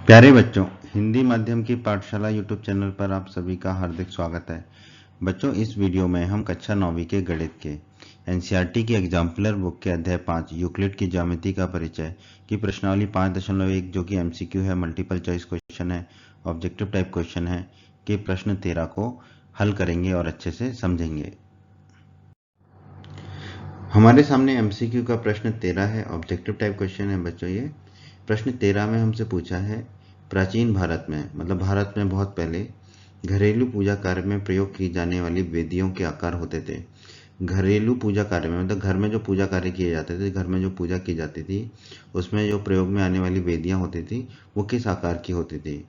प्यारे बच्चों, हिंदी माध्यम की पाठशाला यूट्यूब चैनल पर आप सभी का हार्दिक स्वागत है। बच्चों, इस वीडियो में हम कक्षा 9वीं के गणित के एनसीईआरटी की एग्जाम्पलर बुक के अध्याय 5 यूक्लिड की ज्यामिति का परिचय की प्रश्नावली 5.1 जो कि एमसीक्यू है, मल्टीपल चॉइस क्वेश्चन है, ऑब्जेक्टिव टाइप क्वेश्चन है, के प्रश्न 13 को हल करेंगे और अच्छे से समझेंगे। हमारे सामने एमसीक्यू का प्रश्न 13 है, ऑब्जेक्टिव टाइप क्वेश्चन है। बच्चों, ये प्रश्न 13 में हमसे पूछा है, प्राचीन भारत में मतलब भारत में बहुत पहले घरेलू पूजा कार्य में प्रयोग की जाने वाली वेदियों के आकार होते थे। घरेलू पूजा कार्य में मतलब घर में जो पूजा कार्य किए जाते थे, घर में जो पूजा की जाती थी, उसमें जो प्रयोग में आने वाली वेदियां होती थी वो किस आकार की होती थी।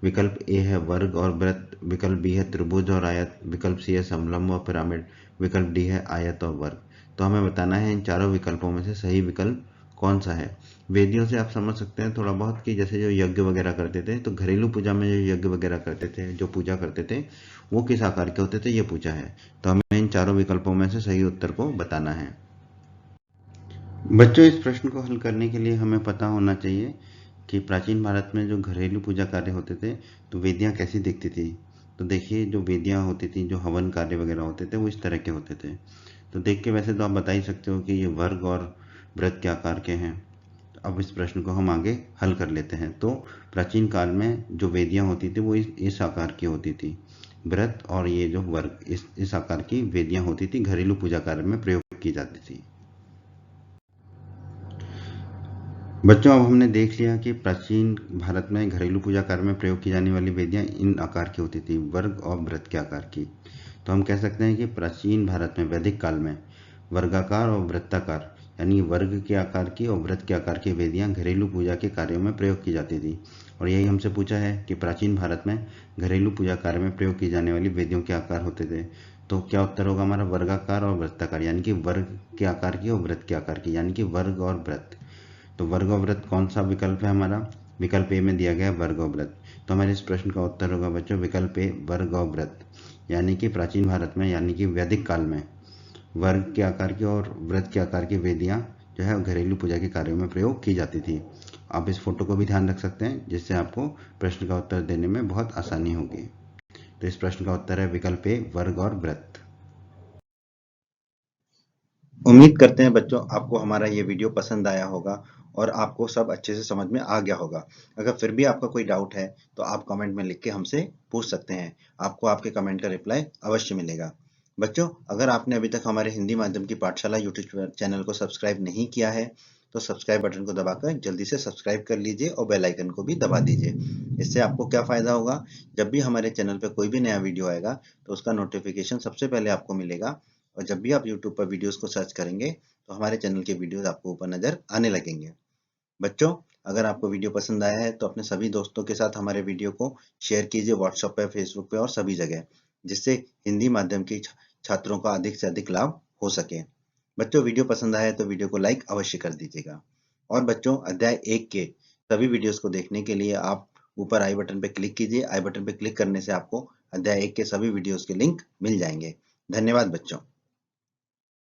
विकल्प ए है वर्ग और वृत्त, विकल्प बी है त्रिभुज और आयत, विकल्प सी है समलंब और पिरामिड, विकल्प डी है आयत और वर्ग। तो हमें बताना है इन चारों विकल्पों में से सही विकल्प कौन सा है। वेदियों से आप समझ सकते हैं थोड़ा बहुत कि जैसे जो यज्ञ वगैरह करते थे, तो घरेलू पूजा में जो यज्ञ वगैरह करते थे, जो पूजा करते थे, वो किस आकार के होते थे, ये पूछा है। तो हमें इन चारों विकल्पों में से सही उत्तर को बताना है। बच्चों, इस प्रश्न को हल करने के लिए हमें पता होना चाहिए कि प्राचीन भारत में जो घरेलू पूजा कार्य होते थे तो वेदियां कैसी दिखती थी। तो देखिए, जो वेदियां होती थी, जो हवन कार्य वगैरह होते थे, वो इस तरह के होते थे। तो देख के वैसे तो आप बता ही सकते हो कि ये वर्ग और वृत्त के आकार के हैं। तो अब इस प्रश्न को हम आगे हल कर लेते हैं। तो प्राचीन काल में जो वेदियां होती थी वो इस आकार की होती थी। वृत्त और ये जो वर्ग इस आकार की वेदियां होती थी, घरेलू पूजा कार्य में प्रयोग की जाती थी। बच्चों, अब हमने देख लिया कि प्राचीन भारत में घरेलू पूजा कार्य में प्रयोग की जाने वाली वेदियां इन आकार की होती थी, वर्ग और वृत्त के आकार की। तो हम कह सकते हैं कि प्राचीन भारत में वैदिक काल में वर्गाकार और वृत्ताकार यानी वर्ग के आकार की और वृत्त के आकार की वेदियां घरेलू पूजा के कार्यों में प्रयोग की जाती थी। और यही हमसे पूछा है कि प्राचीन भारत में घरेलू पूजा कार्य में प्रयोग की जाने वाली वेदियों के आकार होते थे। तो क्या उत्तर होगा हमारा? वर्गाकार और वृत्ताकार, यानी कि वर्ग के आकार की और वृत्त के आकार की, यानी कि वर्ग और वृत्त। तो वर्ग और वृत्त कौन सा विकल्प है हमारा? विकल्प ए में दिया गया वर्ग और वृत्त। तो हमारे इस प्रश्न का उत्तर होगा बच्चों विकल्प ए वर्ग और वृत्त, यानी कि प्राचीन भारत में यानी कि वैदिक काल में वर्ग के आकार की और वृत्त के आकार की वेदियां जो है घरेलू पूजा के कार्यों में प्रयोग की जाती थी। आप इस फोटो को भी ध्यान रख सकते हैं जिससे आपको प्रश्न का उत्तर देने में बहुत आसानी होगी। तो इस प्रश्न का उत्तर है विकल्प ए वर्ग और वृत्त। उम्मीद करते हैं बच्चों आपको हमारा ये वीडियो पसंद आया होगा और आपको सब अच्छे से समझ में आ गया होगा। अगर फिर भी आपका कोई डाउट है तो आप कमेंट में लिख के हमसे पूछ सकते हैं। आपको आपके कमेंट का रिप्लाई अवश्य मिलेगा। बच्चों, अगर आपने अभी तक हमारे हिंदी माध्यम की पाठशाला यूट्यूब चैनल को सब्सक्राइब नहीं किया है तो सब्सक्राइब बटन को दबाकर जल्दी से सब्सक्राइब कर लीजिए और बेल आइकन को भी दबा दीजिए। इससे आपको क्या फायदा होगा? जब भी हमारे चैनल पर कोई भी नया वीडियो आएगा तो उसका नोटिफिकेशन सबसे पहले आपको मिलेगा। और जब भी आप YouTube पर वीडियोस को सर्च करेंगे तो हमारे चैनल के वीडियोस आपको ऊपर नजर आने लगेंगे। बच्चों, अगर आपको वीडियो पसंद आया है तो अपने सभी दोस्तों के साथ हमारे वीडियो को शेयर कीजिए व्हाट्सएप पे, फेसबुक पे और सभी जगह, जिससे हिंदी माध्यम के छात्रों का अधिक से अधिक लाभ हो सके। बच्चों, वीडियो पसंद आया है तो वीडियो को लाइक अवश्य कर दीजिएगा। और बच्चों, अध्याय 1 के सभी वीडियोस को देखने के लिए आप ऊपर आई बटन पे क्लिक कीजिए। आई बटन पे क्लिक करने से आपको अध्याय 1 के सभी वीडियोस के लिंक मिल जाएंगे। धन्यवाद बच्चों।